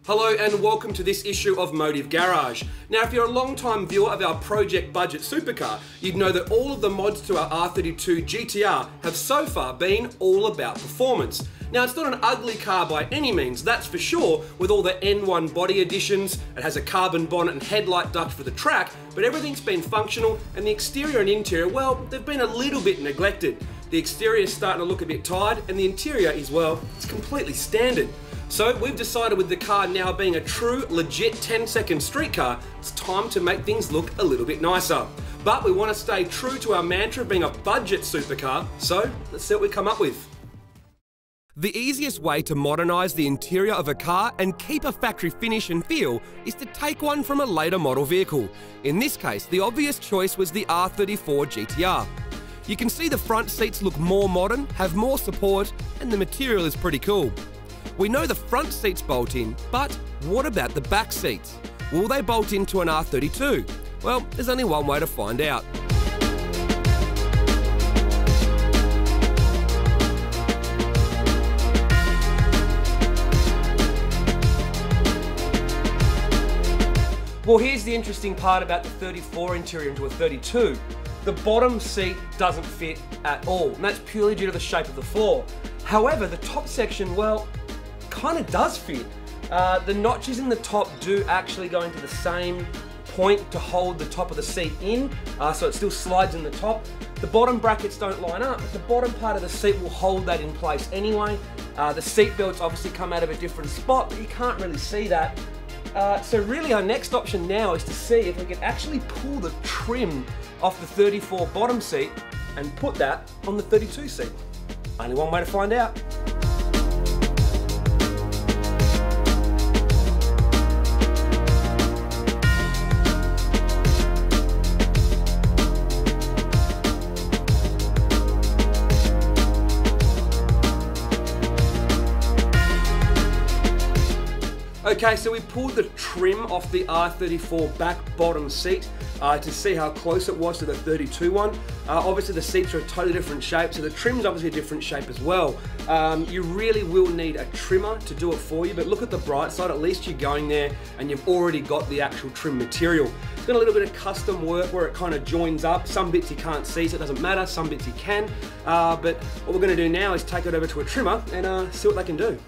Hello and welcome to this issue of Motive Garage. Now if you're a long-time viewer of our project budget supercar, you'd know that all of the mods to our R32 GT-R have so far been all about performance. Now it's not an ugly car by any means, that's for sure, with all the N1 body additions. It has a carbon bonnet and headlight duct for the track, but everything's been functional and the exterior and interior, well, they've been a little bit neglected. The exterior is starting to look a bit tired and the interior is, well, it's completely standard. So we've decided with the car now being a true, legit 10-second street car, it's time to make things look a little bit nicer. But we want to stay true to our mantra of being a budget supercar, so let's see what we come up with. The easiest way to modernise the interior of a car and keep a factory finish and feel is to take one from a later model vehicle. In this case, the obvious choice was the R34 GT-R. You can see the front seats look more modern, have more support, and the material is pretty cool. We know the front seats bolt in, but what about the back seats? Will they bolt into an R32? Well, there's only one way to find out. Well, here's the interesting part about the 34 interior into a 32. The bottom seat doesn't fit at all, and that's purely due to the shape of the floor. However, the top section, well, kind of does fit. The notches in the top do actually go into the same point to hold the top of the seat in, so it still slides in the top. The bottom brackets don't line up, but the bottom part of the seat will hold that in place anyway. The seat belts obviously come out of a different spot, but you can't really see that. So really our next option now is to see if we can actually pull the trim off the 34 bottom seat and put that on the 32 seat. Only one way to find out. Okay, so we pulled the trim off the R34 back bottom seat to see how close it was to the 32 one. Obviously the seats are a totally different shape, so the trim's obviously a different shape as well. You really will need a trimmer to do it for you, but look at the bright side, at least you're going there and you've already got the actual trim material. It's got a little bit of custom work where it kind of joins up. Some bits you can't see, so it doesn't matter, some bits you can. But what we're gonna do now is take it over to a trimmer and see what they can do.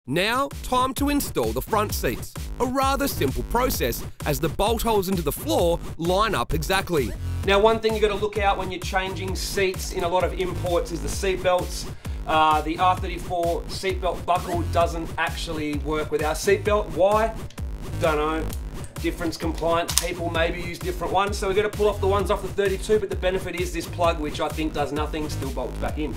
Now, time to install the front seats. A rather simple process, as the bolt holes into the floor line up exactly. Now, one thing you've got to look out when you're changing seats in a lot of imports is the seat belts. The R34 seatbelt buckle doesn't actually work with our seatbelt. Why? Don't know. Difference compliant people maybe use different ones, so we're going to pull off the ones off the 32, but the benefit is this plug, which I think does nothing, still bolts back in.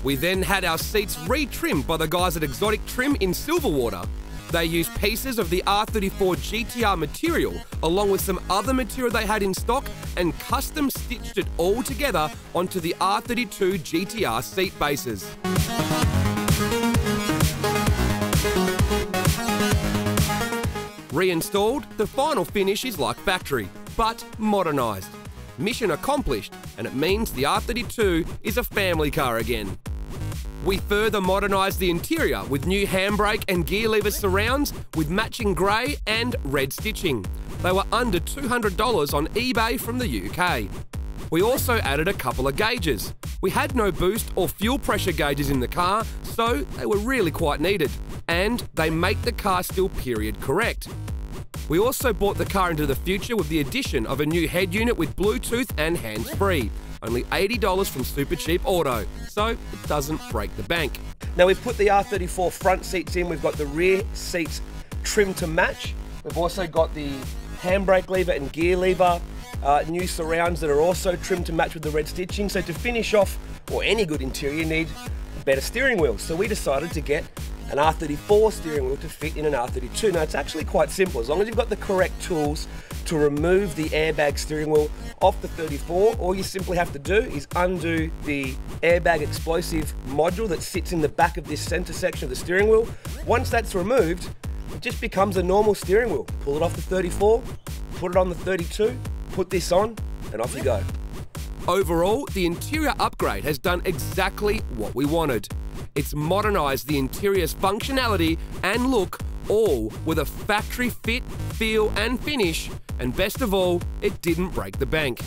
We then had our seats re-trimmed by the guys at Exotic Trim in Silverwater. They used pieces of the R34 GT-R material along with some other material they had in stock and custom stitched it all together onto the R32 GT-R seat bases. Reinstalled, the final finish is like factory, but modernised. Mission accomplished, and it means the R32 is a family car again. We further modernised the interior with new handbrake and gear lever surrounds with matching grey and red stitching. They were under $200 on eBay from the UK. We also added a couple of gauges. We had no boost or fuel pressure gauges in the car, so they were really quite needed. And they make the car still period correct. We also brought the car into the future with the addition of a new head unit with Bluetooth and hands-free. Only $80 from Super Cheap Auto, so it doesn't break the bank. Now we've put the R34 front seats in, we've got the rear seats trimmed to match. We've also got the handbrake lever and gear lever, new surrounds that are also trimmed to match with the red stitching. So to finish off, or any good interior, you need a better steering wheel. So we decided to get an R34 steering wheel to fit in an R32. Now it's actually quite simple, as long as you've got the correct tools to remove the airbag steering wheel off the 34, all you simply have to do is undo the airbag explosive module that sits in the back of this center section of the steering wheel. Once that's removed, it just becomes a normal steering wheel. Pull it off the 34, put it on the 32, put this on, and off you go. Overall, the interior upgrade has done exactly what we wanted. It's modernised the interior's functionality and look, all with a factory fit, feel and finish, and best of all, it didn't break the bank.